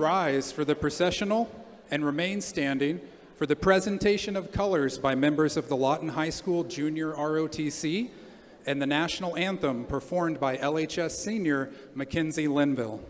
rise for the processional and remain standing for the presentation of colors by members of the Lawton High School Junior ROTC and the national anthem performed by LHS senior Mackenzie Linville.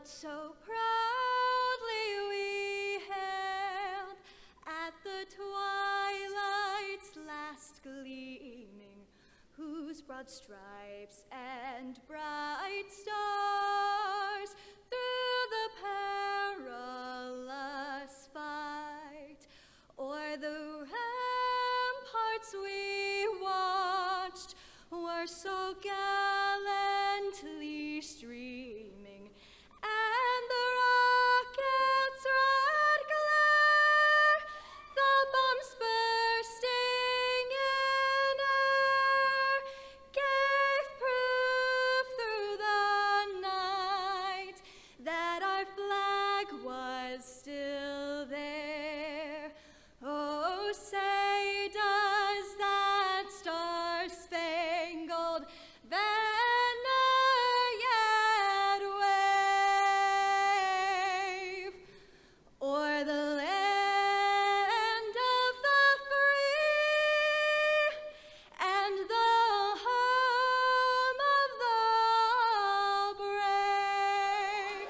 what so proudly we hailed at the twilight's last gleaming, whose broad stripes and bright stars through the perilous fight o'er the ramparts we watched were so gallantly streaming, and the rocket's red glare, the bombs bursting in air, gave proof through the night that our flag was still there. Oh, say does that star-spangled banner yet wave o'er the land of the free and the home of the brave?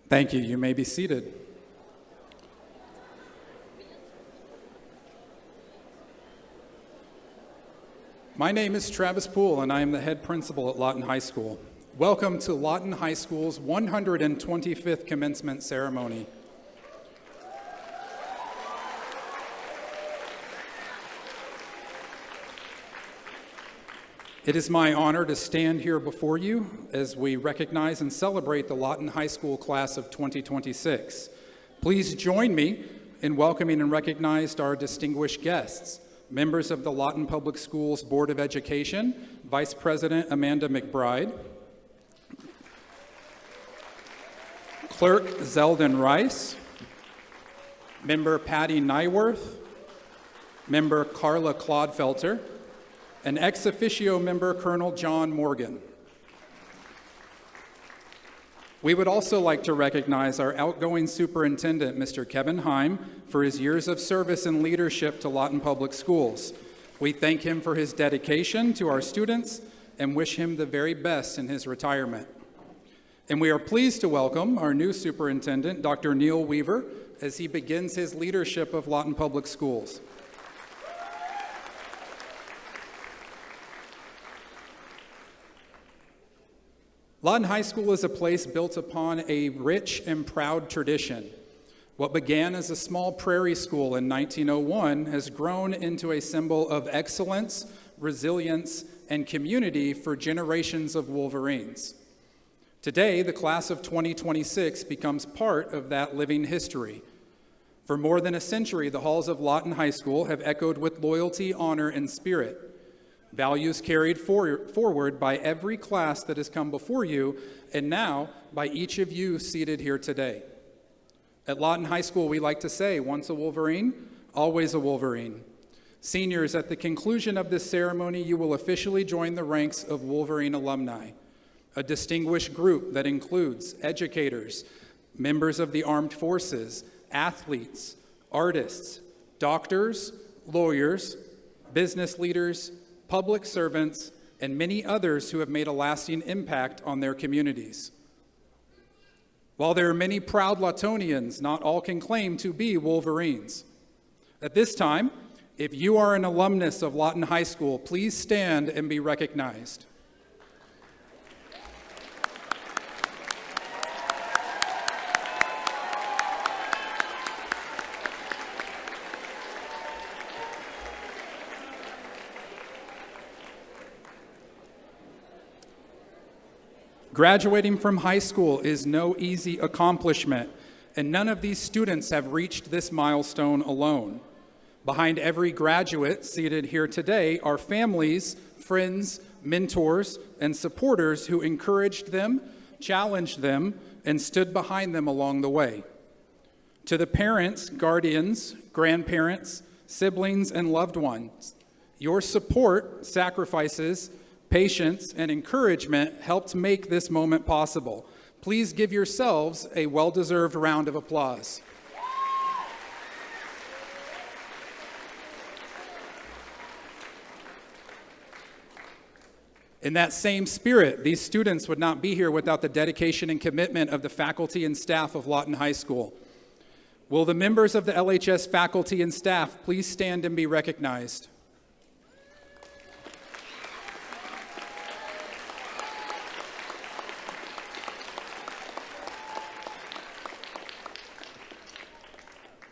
Thank you. You may be seated. My name is Travis Poole, and I am the head principal at Lawton High School. Welcome to Lawton High School's 125th commencement ceremony. It is my honor to stand here before you as we recognize and celebrate the Lawton High School class of 2026. Please join me in welcoming and recognizing our distinguished guests, members of the Lawton Public Schools Board of Education, Vice President Amanda McBride, Clerk Zeldin Rice, Member Patty Nyworth, Member Carla Clodfelter, and ex officio member Colonel John Morgan. We would also like to recognize our outgoing superintendent, Mr. Kevin Heim, for his years of service and leadership to Lawton Public Schools. We thank him for his dedication to our students and wish him the very best in his retirement. And we are pleased to welcome our new superintendent, Dr. Neil Weaver, as he begins his leadership of Lawton Public Schools. Lawton High School is a place built upon a rich and proud tradition. What began as a small prairie school in 1901 has grown into a symbol of excellence, resilience, and community for generations of Wolverines. Today, the class of 2026 becomes part of that living history. For more than a century, the halls of Lawton High School have echoed with loyalty, honor, and spirit. Values carried forward by every class that has come before you, and now by each of you seated here today. At Lawton High School, we like to say, once a Wolverine, always a Wolverine. Seniors, at the conclusion of this ceremony, you will officially join the ranks of Wolverine alumni, a distinguished group that includes educators, members of the armed forces, athletes, artists, doctors, lawyers, business leaders, public servants, and many others who have made a lasting impact on their communities. While there are many proud Lawtonians, not all can claim to be Wolverines. At this time, if you are an alumnus of Lawton High School, please stand and be recognized. Graduating from high school is no easy accomplishment, and none of these students have reached this milestone alone. Behind every graduate seated here today are families, friends, mentors, and supporters who encouraged them, challenged them, and stood behind them along the way. To the parents, guardians, grandparents, siblings, and loved ones, your support, sacrifices, patience, and encouragement helped make this moment possible. Please give yourselves a well-deserved round of applause. In that same spirit, these students would not be here without the dedication and commitment of the faculty and staff of Lawton High School. Will the members of the LHS faculty and staff please stand and be recognized?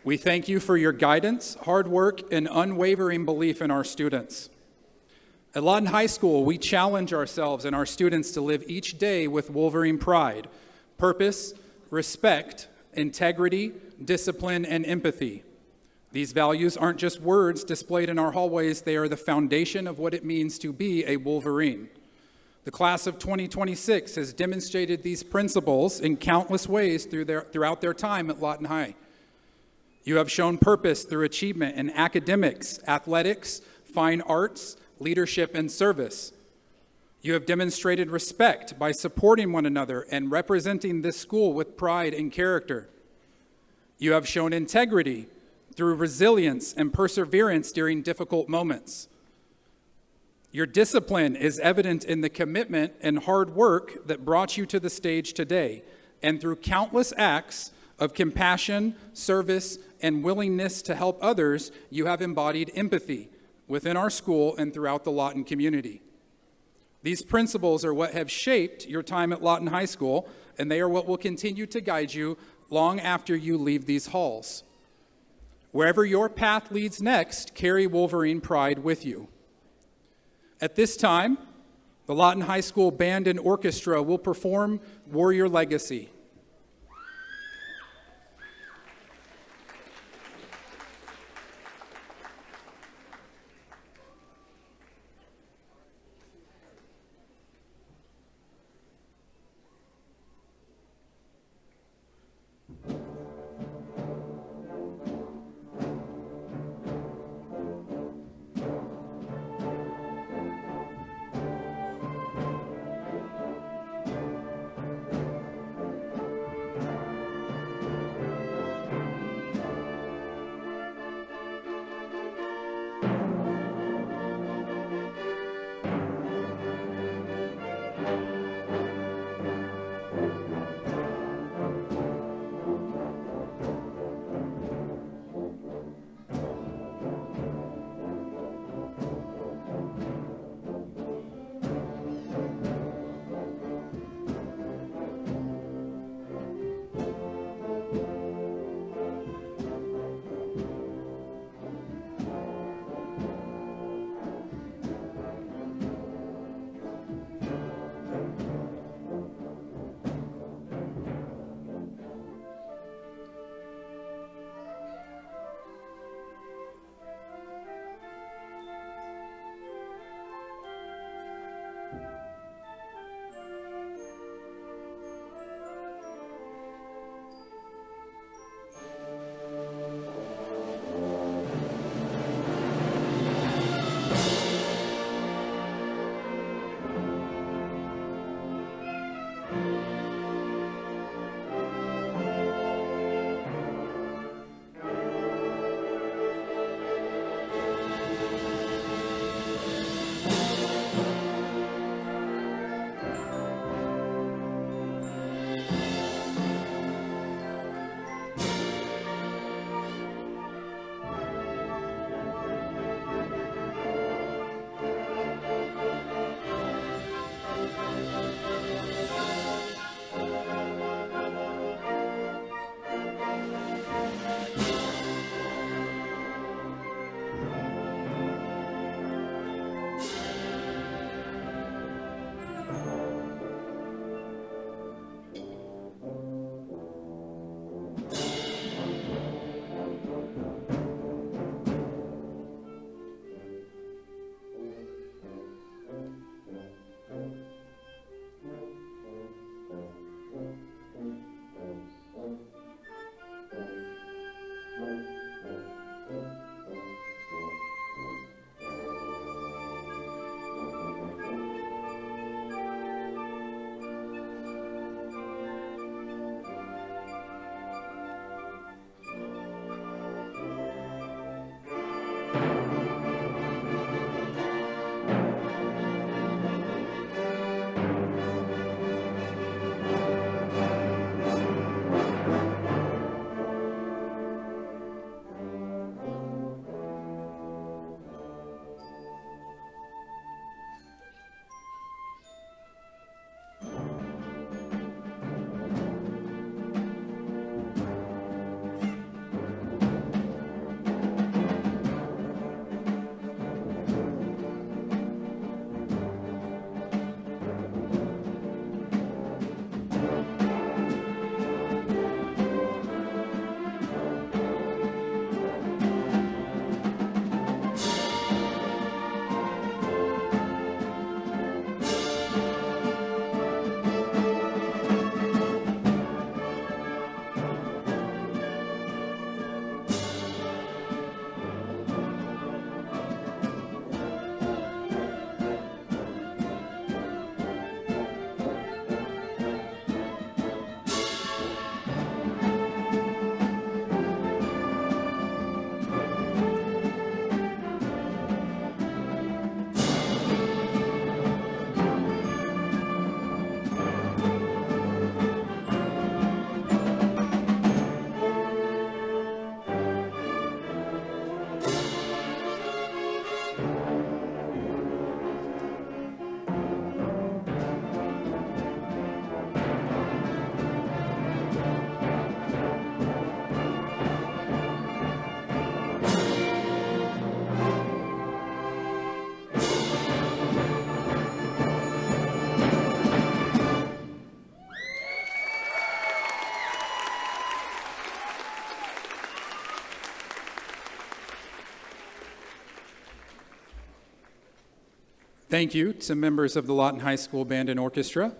We thank you for your guidance, hard work, and unwavering belief in our students. At Lawton High School, we challenge ourselves and our students to live each day with Wolverine pride, purpose, respect, integrity, discipline, and empathy. These values aren't just words displayed in our hallways, they are the foundation of what it means to be a Wolverine. The class of 2026 has demonstrated these principles in countless ways throughout their time at Lawton High. You have shown purpose through achievement in academics, athletics, fine arts, leadership, and service. You have demonstrated respect by supporting one another and representing this school with pride and character. You have shown integrity through resilience and perseverance during difficult moments. Your discipline is evident in the commitment and hard work that brought you to the stage today, and through countless acts of compassion, service, and willingness to help others, you have embodied empathy within our school and throughout the Lawton community. These principles are what have shaped your time at Lawton High School, and they are what will continue to guide you long after you leave these halls. Wherever your path leads next, carry Wolverine pride with you. At this time, the Lawton High School Band and Orchestra will perform Warrior Legacy. Thank you to members of the Lawton High School Band and Orchestra.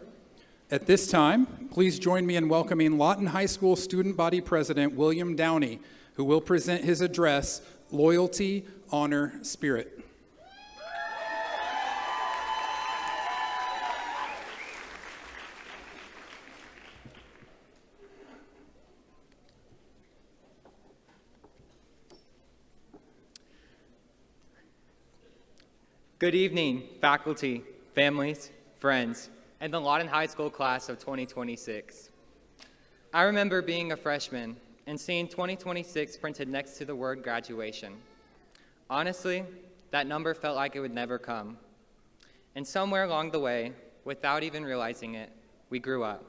At this time, please join me in welcoming Lawton High School Student Body President William Downey, who will present his address, Loyalty, Honor, Spirit. Good evening, faculty, families, friends, and the Lawton High School class of 2026. I remember being a freshman and seeing 2026 printed next to the word graduation. Honestly, that number felt like it would never come. And somewhere along the way, without even realizing it, we grew up.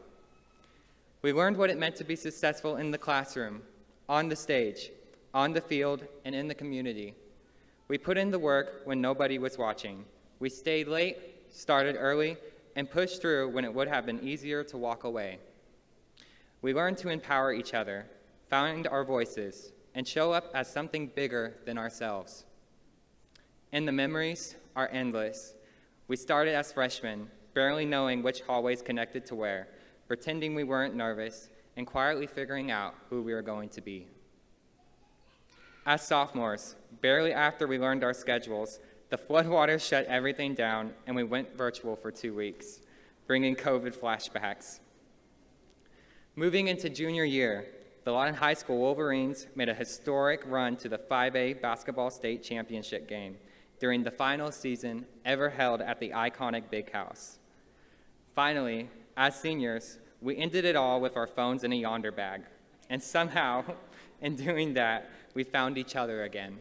We learned what it meant to be successful in the classroom, on the stage, on the field, and in the community. We put in the work when nobody was watching. We stayed late, started early, and pushed through when it would have been easier to walk away. We learned to empower each other, find our voices, and show up as something bigger than ourselves. And the memories are endless. We started as freshmen, barely knowing which hallways connected to where, pretending we weren't nervous, and quietly figuring out who we were going to be. As sophomores, barely after we learned our schedules, the floodwaters shut everything down and we went virtual for 2 weeks, bringing COVID flashbacks. Moving into junior year, the Lawton High School Wolverines made a historic run to the 5A basketball state championship game during the final season ever held at the iconic Big House. Finally, as seniors, we ended it all with our phones in a yonder bag, and somehow, in doing that, we found each other again.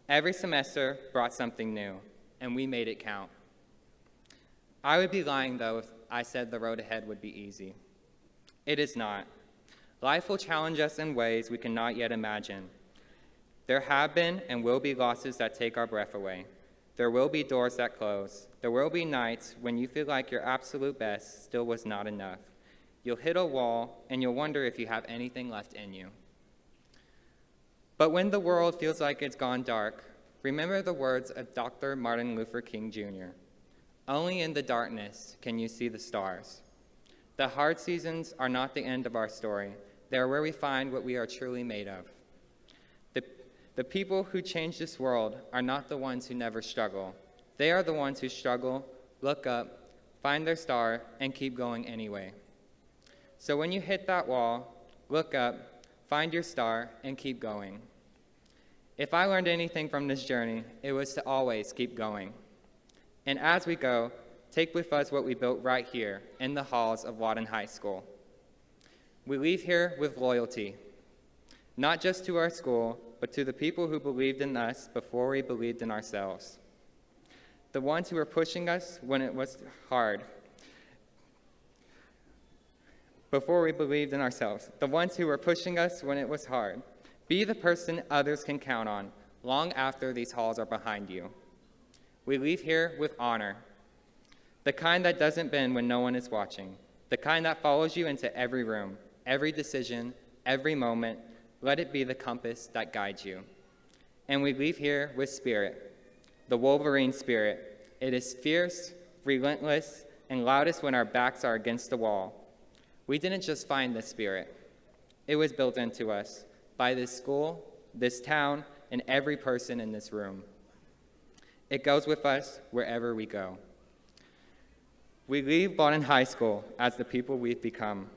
Every semester brought something new, and we made it count. I would be lying, though, if I said the road ahead would be easy. It is not. Life will challenge us in ways we cannot yet imagine. There have been and will be losses that take our breath away. There will be doors that close. There will be nights when you feel like your absolute best still was not enough. You'll hit a wall, and you'll wonder if you have anything left in you. But when the world feels like it's gone dark, remember the words of Dr. Martin Luther King Jr. Only in the darkness can you see the stars. The hard seasons are not the end of our story. They are where we find what we are truly made of. The people who change this world are not the ones who never struggle. They are the ones who struggle, look up, find their star, and keep going anyway. So when you hit that wall, look up, find your star, and keep going. If I learned anything from this journey, it was to always keep going. And as we go, take with us what we built right here in the halls of Lawton High School. We leave here with loyalty, not just to our school, but to the people who believed in us before we believed in ourselves. The ones who were pushing us when it was hard, before we believed in ourselves. The ones who were pushing us when it was hard. Be the person others can count on long after these halls are behind you. We leave here with honor, the kind that doesn't bend when no one is watching, the kind that follows you into every room, every decision, every moment. Let it be the compass that guides you. And we leave here with spirit, the Wolverine spirit. It is fierce, relentless, and loudest when our backs are against the wall. We didn't just find this spirit. It was built into us by this school, this town, and every person in this room. It goes with us wherever we go. We leave Lawton High School as the people we've become.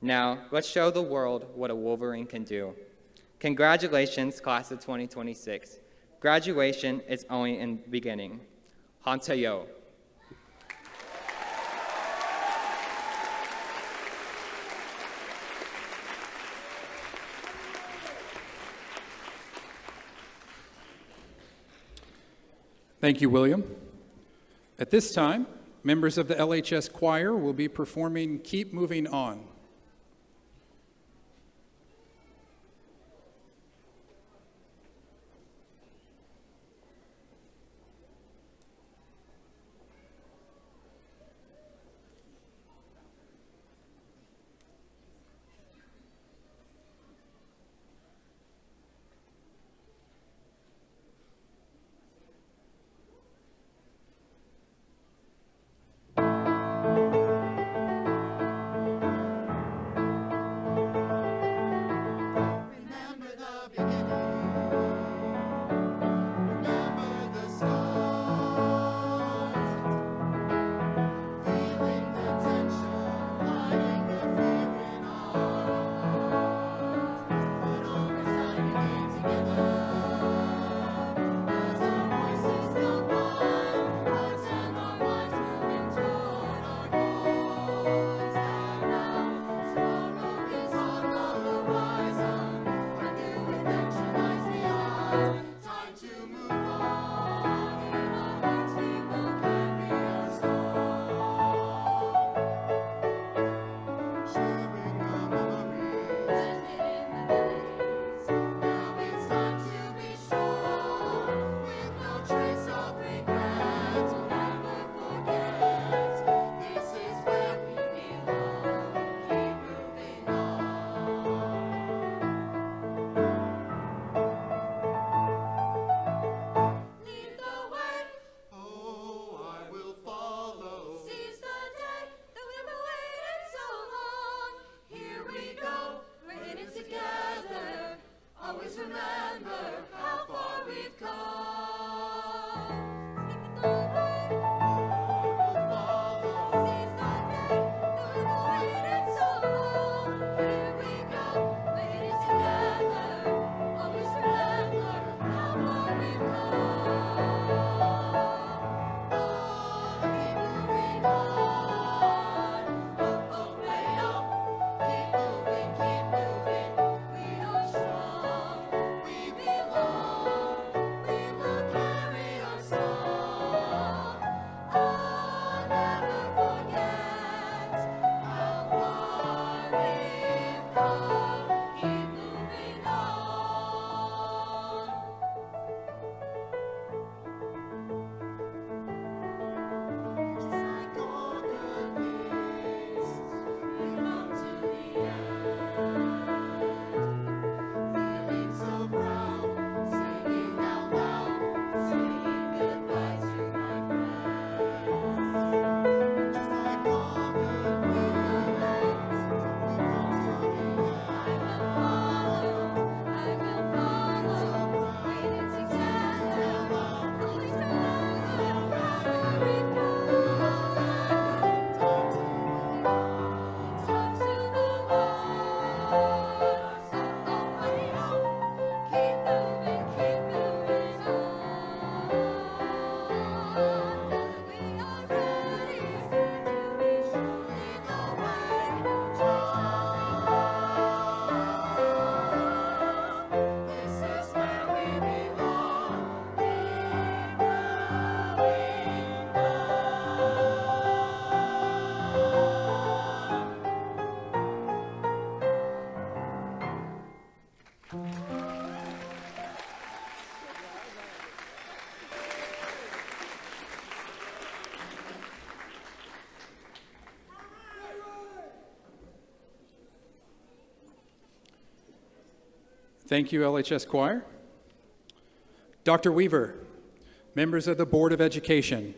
Now, let's show the world what a Wolverine can do. Congratulations, class of 2026. Graduation is only in the beginning. Hantayo. Thank you, William. At this time, members of the LHS choir will be performing Keep Moving On. Thank you, LHS Choir. Dr. Weaver, members of the Board of Education,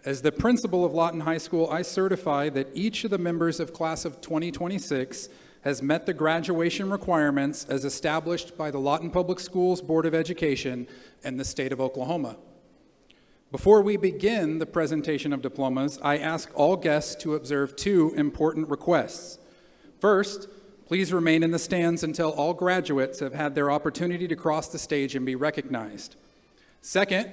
as the principal of Lawton High School, I certify that each of the members of class of 2026 has met the graduation requirements as established by the Lawton Public Schools Board of Education and the state of Oklahoma. Before we begin the presentation of diplomas, I ask all guests to observe two important requests. First, please remain in the stands until all graduates have had their opportunity to cross the stage and be recognized. Second,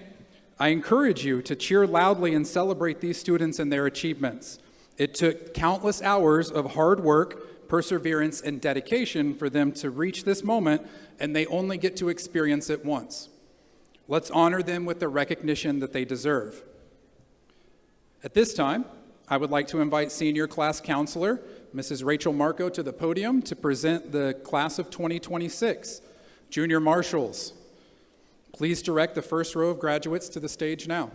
I encourage you to cheer loudly and celebrate these students and their achievements. It took countless hours of hard work, perseverance, and dedication for them to reach this moment, and they only get to experience it once. Let's honor them with the recognition that they deserve. At this time, I would like to invite senior class counselor, Mrs. Rachel Marco, to the podium to present the class of 2026. Junior marshals, please direct the first row of graduates to the stage now.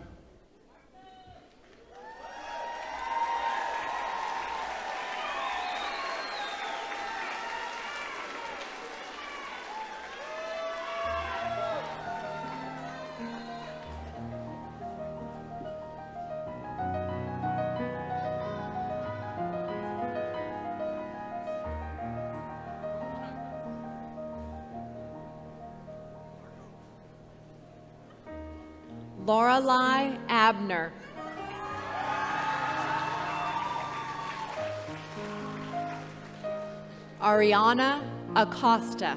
Lorelei Abner. Ariana Acosta.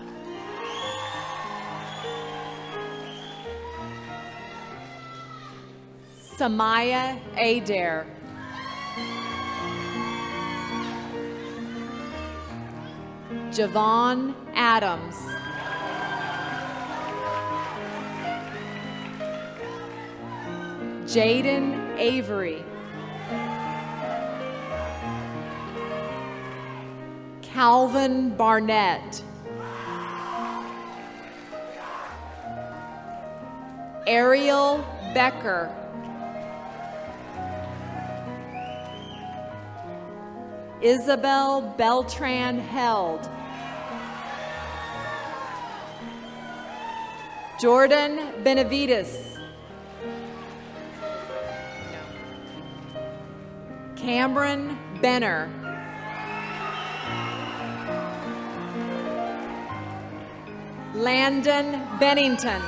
Samaya Adair. Javon Adams. Jaden Avery. Calvin Barnett. Ariel Becker. Isabel Beltran Held. Jordan Benavides. Cameron Benner. Landon Bennington.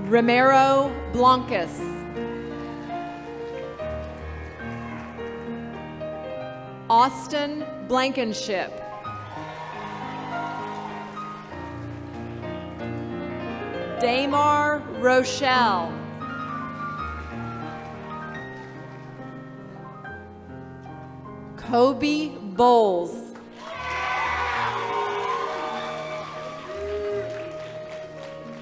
Romero Blancas. Austin Blankenship. Damar Rochelle. Kobe Bowles.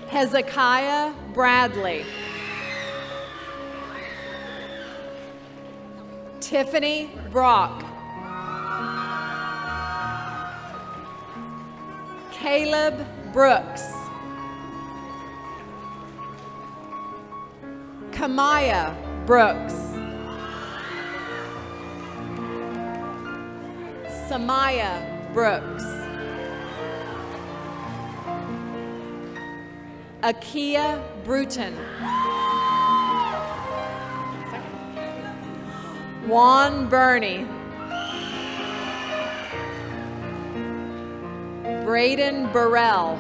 Hezekiah Bradley. Tiffany Brock. Caleb Brooks. Kamaya Brooks. Samaya Brooks. Akia Bruton. Juan Burney. Braden Burrell.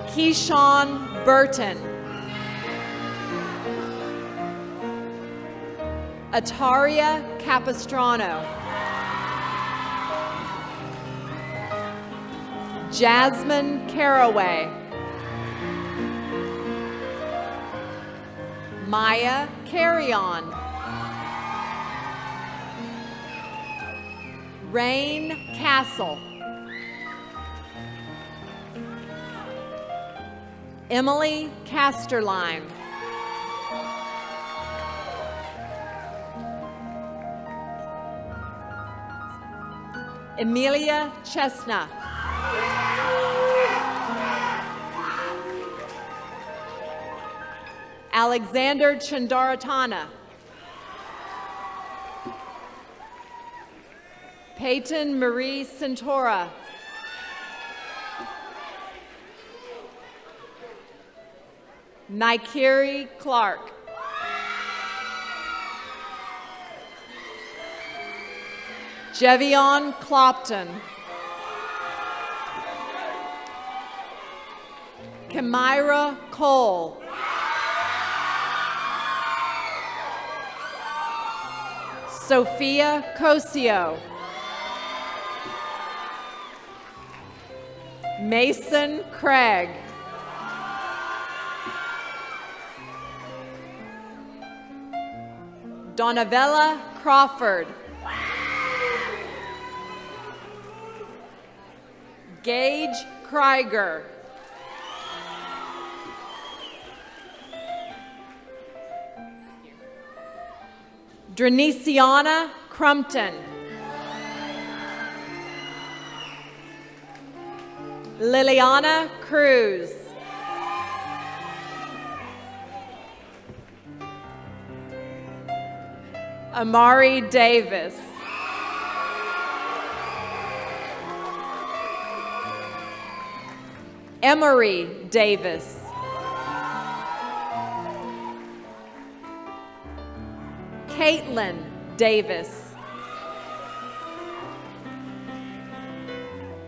Keyshawn Burton. Ataria Capistrano. Jasmine Caraway. Maya Carrion. Rain Castle. Emily Casterline. Emilia Chestnut. Alexander Chandaratana. Peyton Marie Centora. Nikiri Clark. Jevion Clopton. Kamira Cole. Sophia Cosio. Mason Craig. Donavella Crawford. Gage Krieger. Dreniciana Crumpton. Liliana Cruz. Amari Davis. Emery Davis. Caitlin Davis.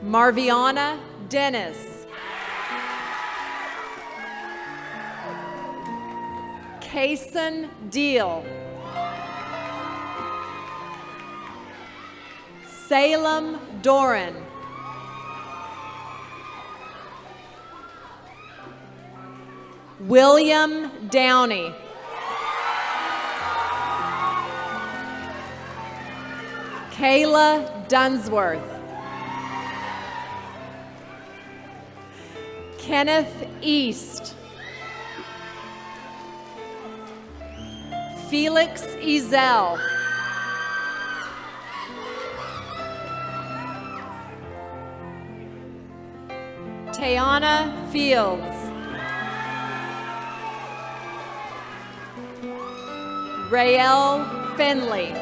Marviana Dennis. Kason Deal. Salem Doran. William Downey. Kayla Dunsworth. Kenneth East. Felix Ezel. Tayana Fields. Rael Finley.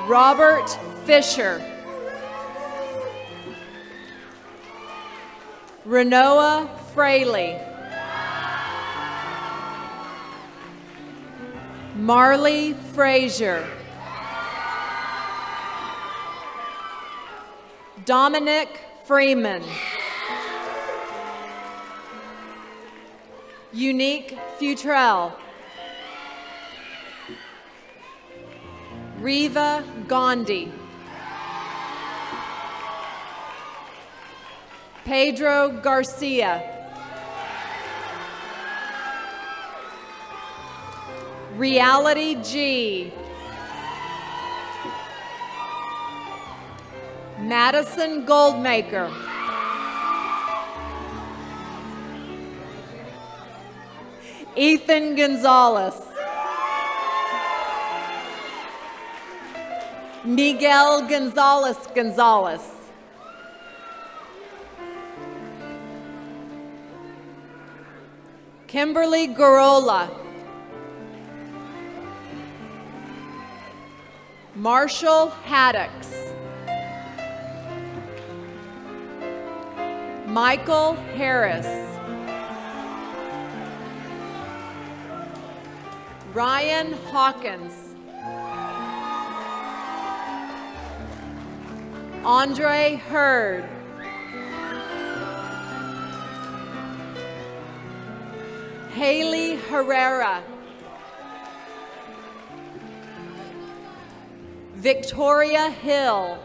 Robert Fisher. Renoa Fraley. Marley Frazier. Dominic Freeman. Unique Futrell. Riva Gandhi. Pedro Garcia. Reality G. Madison Goldmaker. Ethan Gonzalez. Miguel Gonzalez Gonzalez. Kimberly Garola. Marshall Haddocks. Michael Harris. Ryan Hawkins. Andre Hurd. Haley Herrera. Victoria Hill.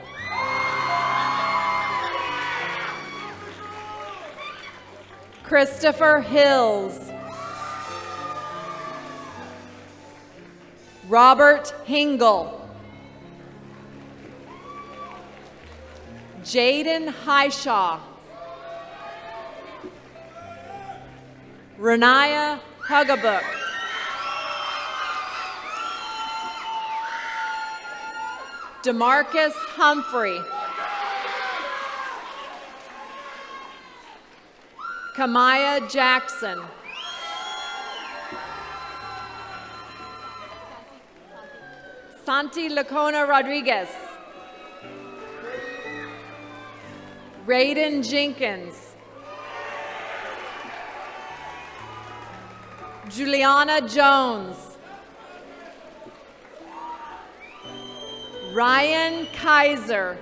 Christopher Hills. Robert Hingle. Jaden Highshaw. Renaya Hugabook. DeMarcus Humphrey. Kamaya Jackson. Santi Lacona Rodriguez. Raiden Jenkins. Juliana Jones. Ryan Kaiser.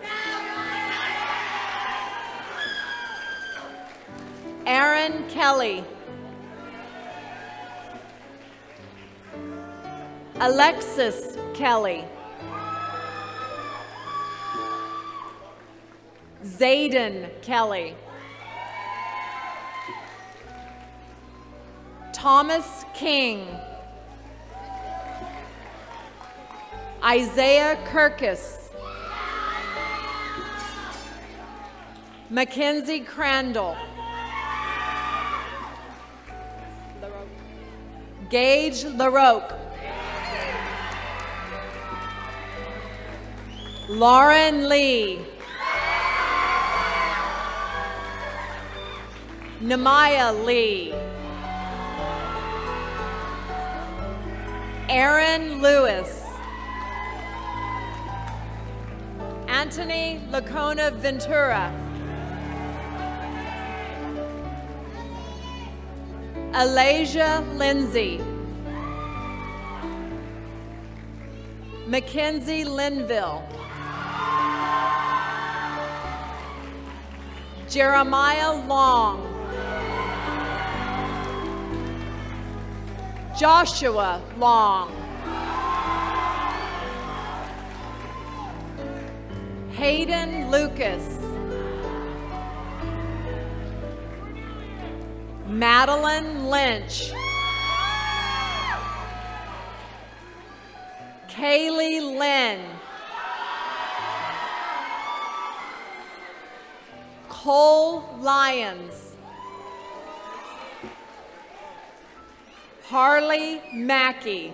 Aaron Kelly. Alexis Kelly. Zayden Kelly. Thomas King. Isaiah Kirkus. Mackenzie Crandall. Gage LaRoque. Lauren Lee. Namaya Lee. Aaron Lewis. Anthony Lacona Ventura. Alasia Lindsay. Mackenzie Linville. Jeremiah Long. Joshua Long. Hayden Lucas. Madeline Lynch. Kaylee Lynn. Cole Lyons. Harley Mackey.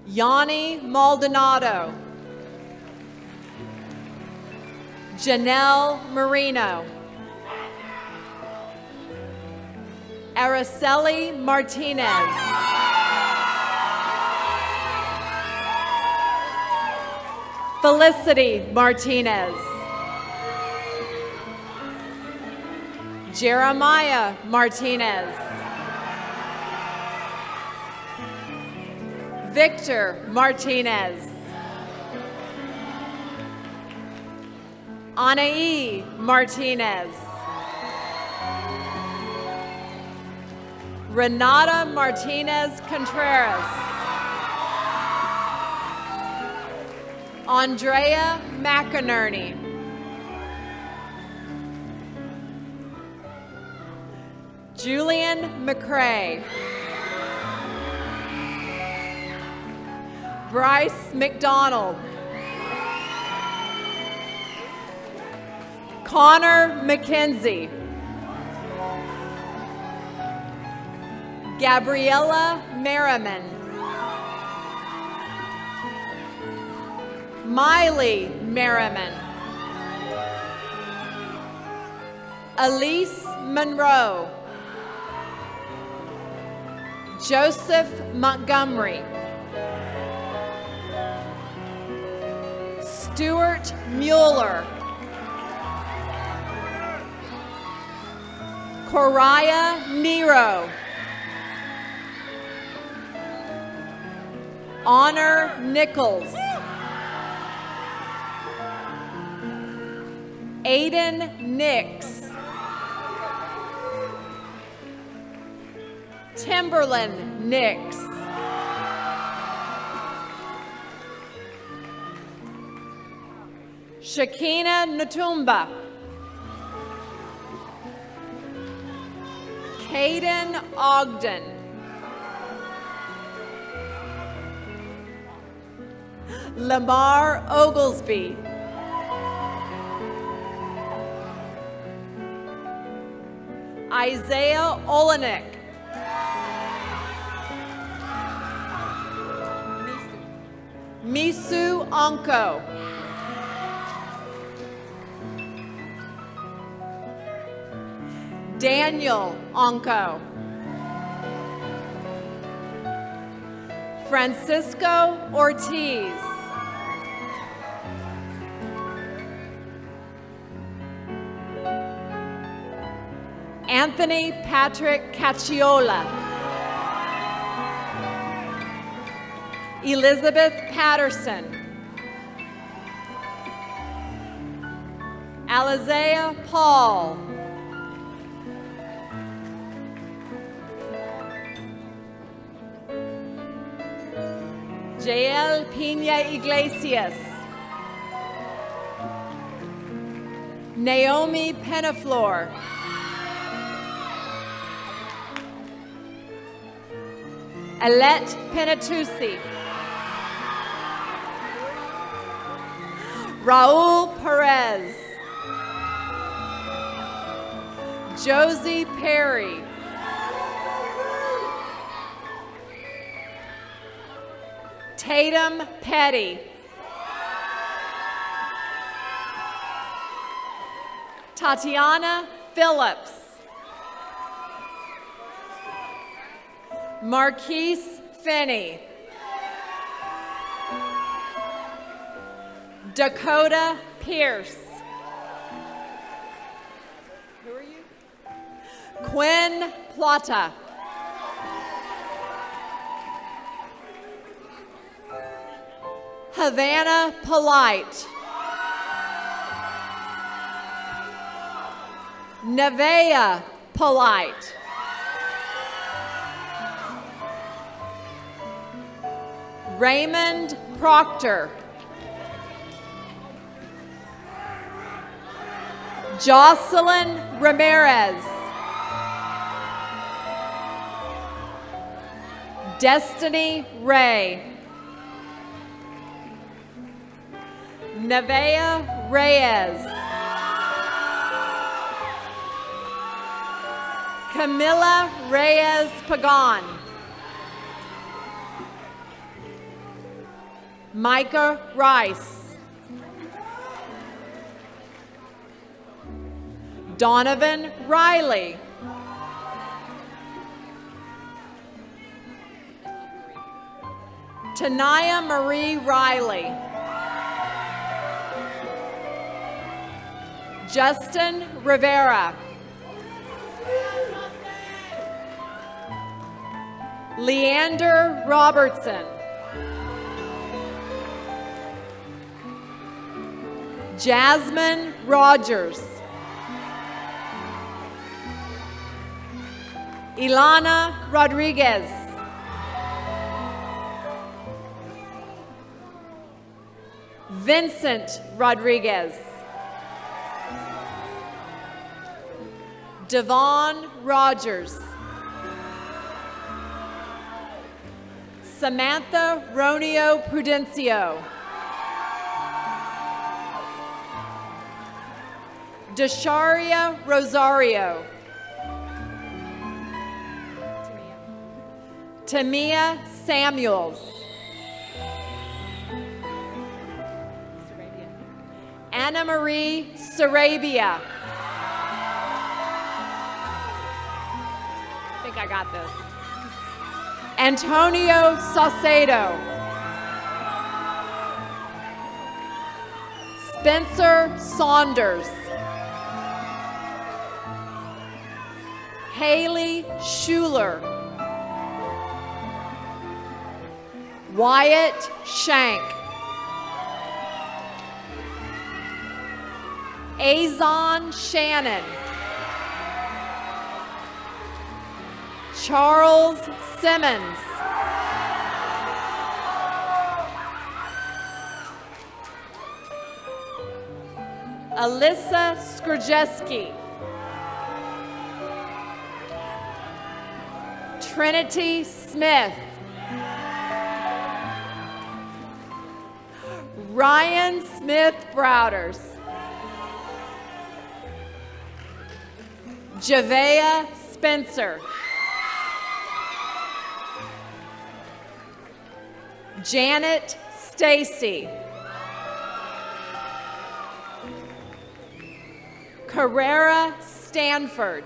Yanni Maldonado. Janelle Marino. Araceli Martinez. Felicity Martinez. Jeremiah Martinez. Victor Martinez. Anae Martinez. Renata Martinez Contreras. Andrea McInerney. Julian McCrae. Bryce McDonald. Connor McKenzie. Gabriella Merriman. Miley Merriman. Elise Monroe. Joseph Montgomery. Stuart Mueller. Coriah Nero. Honor Nichols. Aiden Nix. Timberland Nix. Shakina Natumba. Caden Ogden. Lamar Oglesby. Isaiah Olenek. Misu Anko. Daniel Onko. Francisco Ortiz. Anthony Patrick Cacciola. Elizabeth Patterson. Alizea Paul. Jael Pina Iglesias. Naomi Penaflor. Alette Penatusi. Raul Perez. Josie Perry. Tatum Petty. Tatiana Phillips. Marquise Finney. Dakota Pierce. Who are you? Quinn Plata. Havana Polite. Nevaeh Polite. Raymond Proctor. Jocelyn Ramirez. Destiny Ray. Nevaeh Reyes. Camila Reyes Pagan. Micah Rice. Donovan Riley. Tanaya Marie Riley. Justin Rivera. Leander Robertson. Jasmine Rogers. Ilana Rodriguez. Vincent Rodriguez. Devon Rogers. Samantha Ronio Prudencio. Desharia Rosario. Tamia Samuels. Anna Marie Sarabia. I think I got this. Antonio Saucedo. Spencer Saunders. Haley Schuler. Wyatt Shank. Azon Shannon. Charles Simmons. Alyssa Skrzyjewski. Trinity Smith. Ryan Smith Browders. Javea Spencer. Janet Stacy. Carrera Stanford.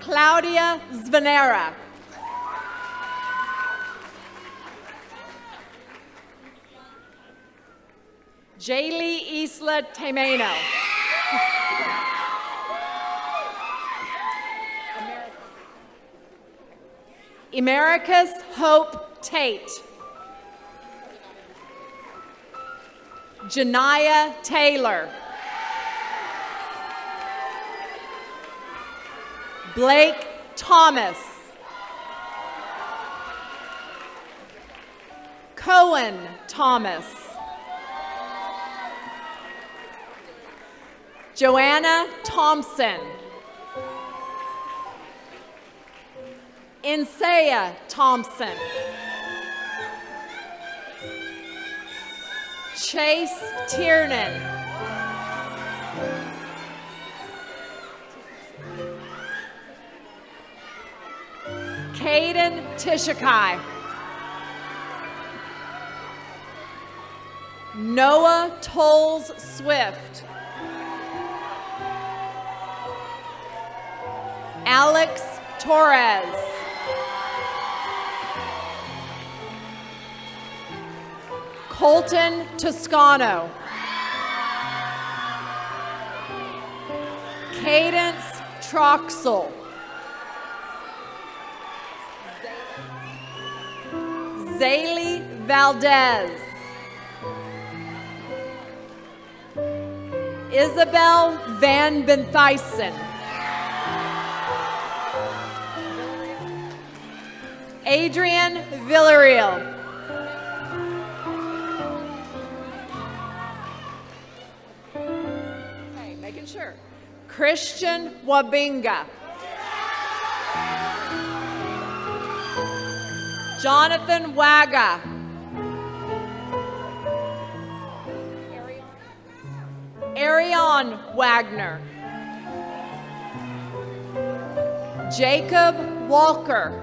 Claudia Zvanera. Jaylee Isla Temeno. Americus Hope Tate. Janiyah Taylor. Blake Thomas. Cohen Thomas. Joanna Thompson. Insaya Thompson. Chase Tiernan. Caden Tishakai. Noah Tolles Swift. Alex Torres. Colton Toscano. Cadence Troxel. Zaylee Valdez. Isabel Van Benthysen. Adrian Villarreal. Okay, making sure. Christian Wabinga. Jonathan Waga. Ariane Wagner. Jacob Walker.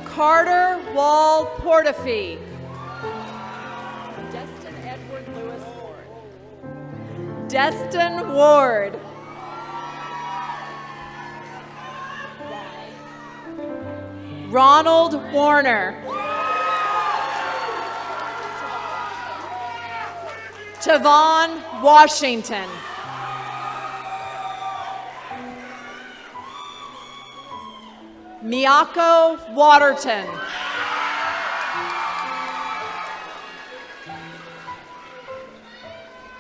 Carter Wall Portafee. Destin Edward Lewis Ward. Destin Ward. Ronald Warner. Tavon Washington. Miyako Waterton.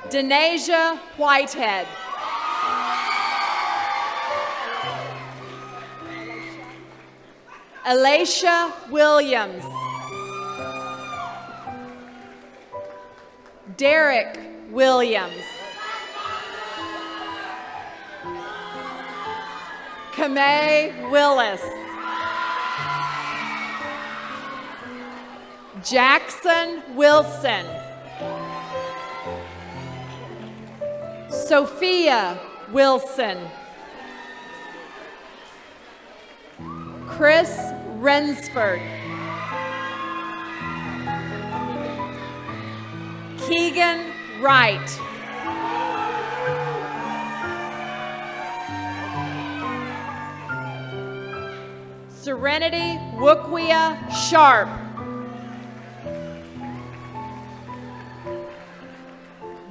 Denasia Whitehead. Alacia Williams. Derek Williams. Kamei Willis. Jackson Wilson. Sophia Wilson. Chris Rensford. Keegan Wright. Serenity Wukwia Sharp.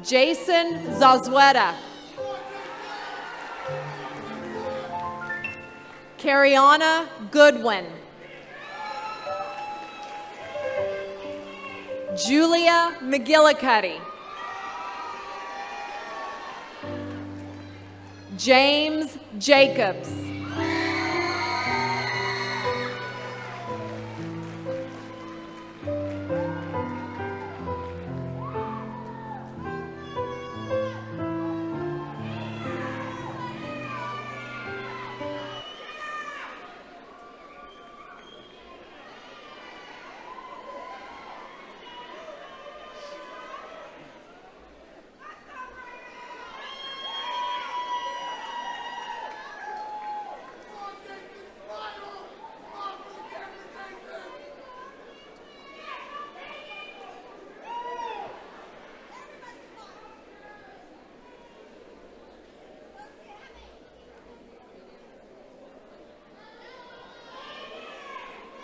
Jason Zazueta. Cariana Goodwin. Julia McGillicuddy. James Jacobs.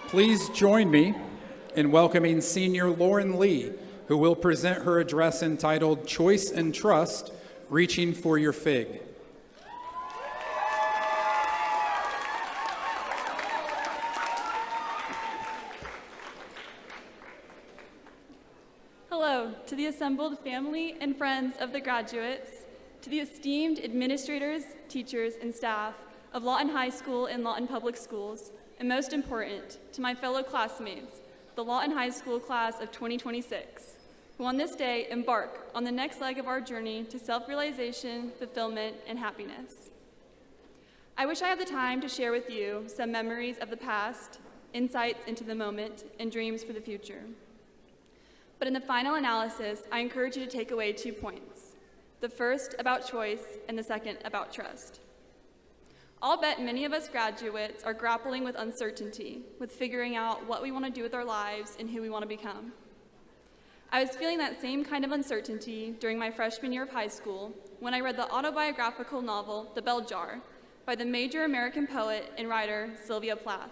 Please join me in welcoming Senior Lauren Lee, who will present her address entitled Choice and Trust, Reaching for Your Fig. Hello to the assembled family and friends of the graduates, to the esteemed administrators, teachers, and staff of Lawton High School and Lawton Public Schools, and most important, to my fellow classmates, the Lawton High School class of 2026, who on this day embark on the next leg of our journey to self-realization, fulfillment, and happiness. I wish I had the time to share with you some memories of the past, insights into the moment, and dreams for the future. But in the final analysis, I encourage you to take away 2 points. The first about choice, and the second about trust. I'll bet many of us graduates are grappling with uncertainty, with figuring out what we want to do with our lives and who we want to become. I was feeling that same kind of uncertainty during my freshman year of high school when I read the autobiographical novel, The Bell Jar, by the major American poet and writer Sylvia Plath.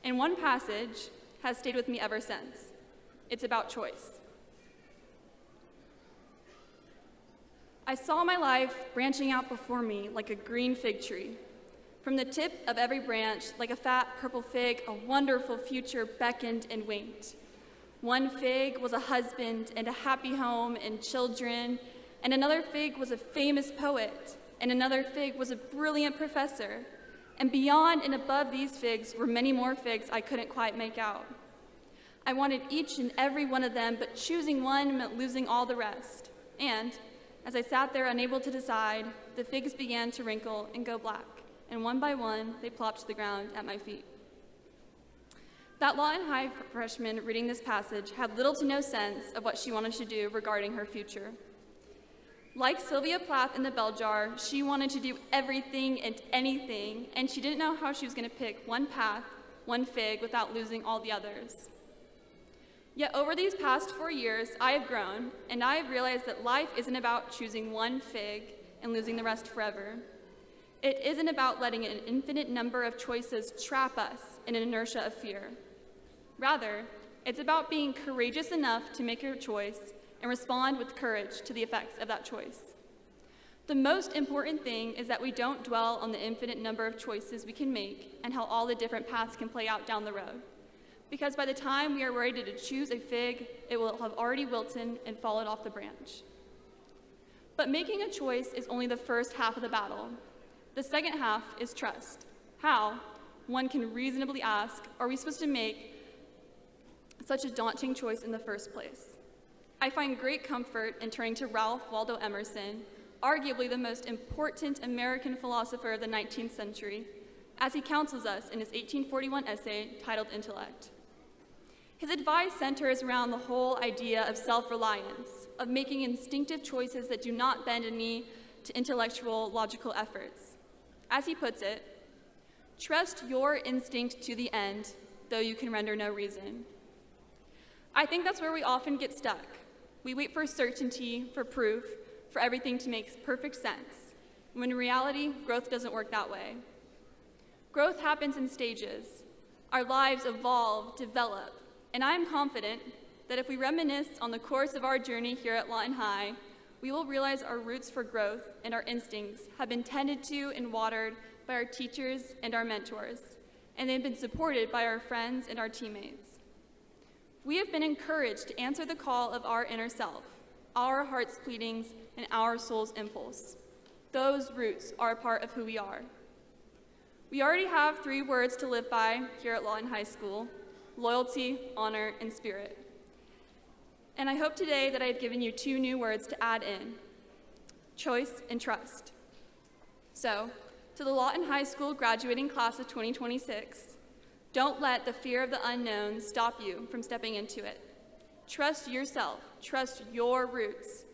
And one passage has stayed with me ever since. It's about choice. I saw my life branching out before me like a green fig tree. From the tip of every branch, like a fat purple fig, a wonderful future beckoned and winked. One fig was a husband and a happy home and children, and another fig was a famous poet, and another fig was a brilliant professor. And beyond and above these figs were many more figs I couldn't quite make out. I wanted each and every one of them, but choosing one meant losing all the rest. And as I sat there unable to decide, the figs began to wrinkle and go black, and one by one, they plopped to the ground at my feet. That Lawton High freshman reading this passage had little to no sense of what she wanted to do regarding her future. Like Sylvia Plath in The Bell Jar, she wanted to do everything and anything, and she didn't know how she was going to pick one path, one fig, without losing all the others. Yet over these past 4 years, I have grown, and I have realized that life isn't about choosing one fig and losing the rest forever. It isn't about letting an infinite number of choices trap us in an inertia of fear. Rather, it's about being courageous enough to make a choice and respond with courage to the effects of that choice. The most important thing is that we don't dwell on the infinite number of choices we can make and how all the different paths can play out down the road. Because by the time we are ready to choose a fig, it will have already wilted and fallen off the branch. But making a choice is only the first half of the battle. The second half is trust. How, one can reasonably ask, are we supposed to make such a daunting choice in the first place? I find great comfort in turning to Ralph Waldo Emerson, arguably the most important American philosopher of the 19th century, as he counsels us in his 1841 essay titled Intellect. His advice centers around the whole idea of self-reliance, of making instinctive choices that do not bend a knee to intellectual, logical efforts. As he puts it, trust your instinct to the end, though you can render no reason. I think that's where we often get stuck. We wait for certainty, for proof, for everything to make perfect sense, when in reality, growth doesn't work that way. Growth happens in stages. Our lives evolve, develop, and I'm confident that if we reminisce on the course of our journey here at Lawton High, we will realize our roots for growth and our instincts have been tended to and watered by our teachers and our mentors, and they've been supported by our friends and our teammates. We have been encouraged to answer the call of our inner self, our heart's pleadings, and our soul's impulse. Those roots are a part of who we are. We already have 3 words to live by here at Lawton High School: loyalty, honor, and spirit. And I hope today that I have given you 2 new words to add in: choice and trust. So, to the Lawton High School graduating class of 2026, don't let the fear of the unknown stop you from stepping into it. Trust yourself, trust your roots,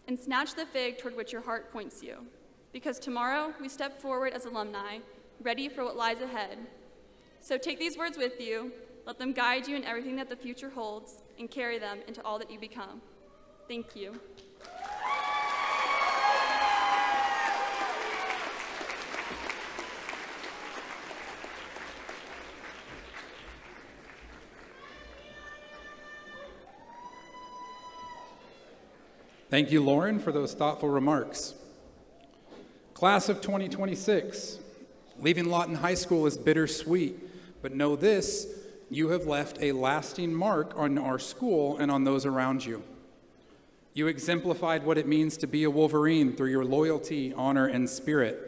and snatch the fig toward which your heart points you. Because tomorrow we step forward as alumni, ready for what lies ahead. So take these words with you, let them guide you in everything that the future holds, and carry them into all that you become. Thank you. Thank you, Lauren, for those thoughtful remarks. Class of 2026, leaving Lawton High School is bittersweet, but know this, you have left a lasting mark on our school and on those around you. You exemplified what it means to be a Wolverine through your loyalty, honor, and spirit.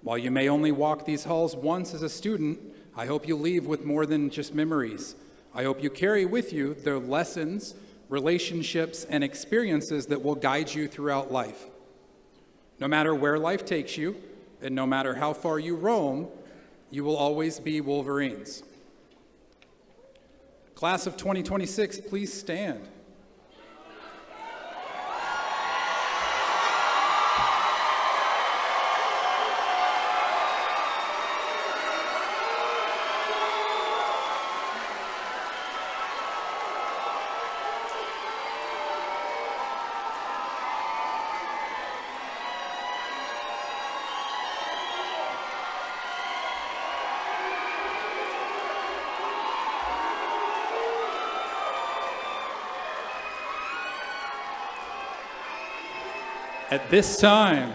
While you may only walk these halls once as a student, I hope you leave with more than just memories. I hope you carry with you the lessons, relationships, and experiences that will guide you throughout life. No matter where life takes you, and no matter how far you roam, you will always be Wolverines. Class of 2026, please stand. At this time,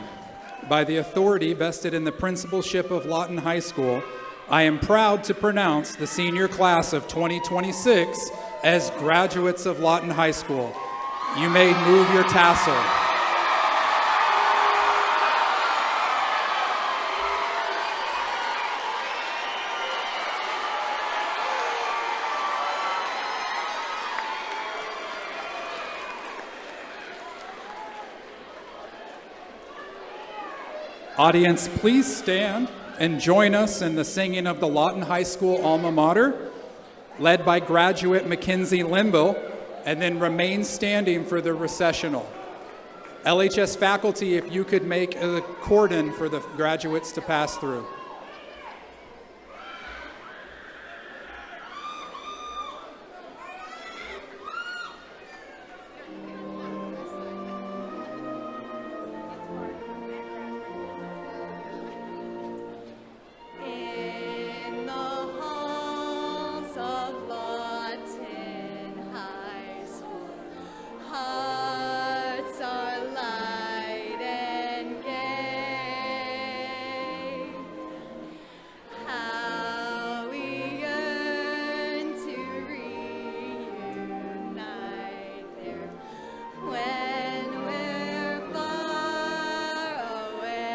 by the authority vested in the principalship of Lawton High School, I am proud to pronounce the senior class of 2026 as graduates of Lawton High School. You may move your tassel. Audience, please stand and join us in the singing of the Lawton High School alma mater, led by graduate Mackenzie Linville, and then remain standing for the recessional. LHS faculty, if you could make a cordon for the graduates to pass through. In the halls of Lawton High School, hearts are light and gay. How we yearn to reunite there when we're far away.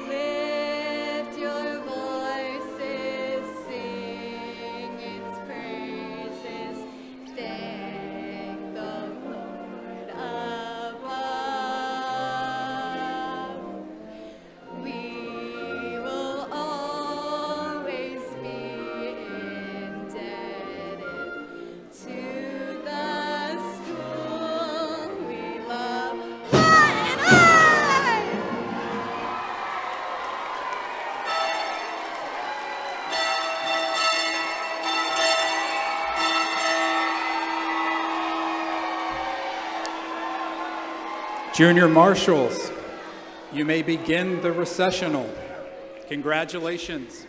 Lift your voices, sing its praises, thank the Lord above. We will always be indebted to the school we love. Lawton High! Junior marshals, you may begin the recessional. Congratulations.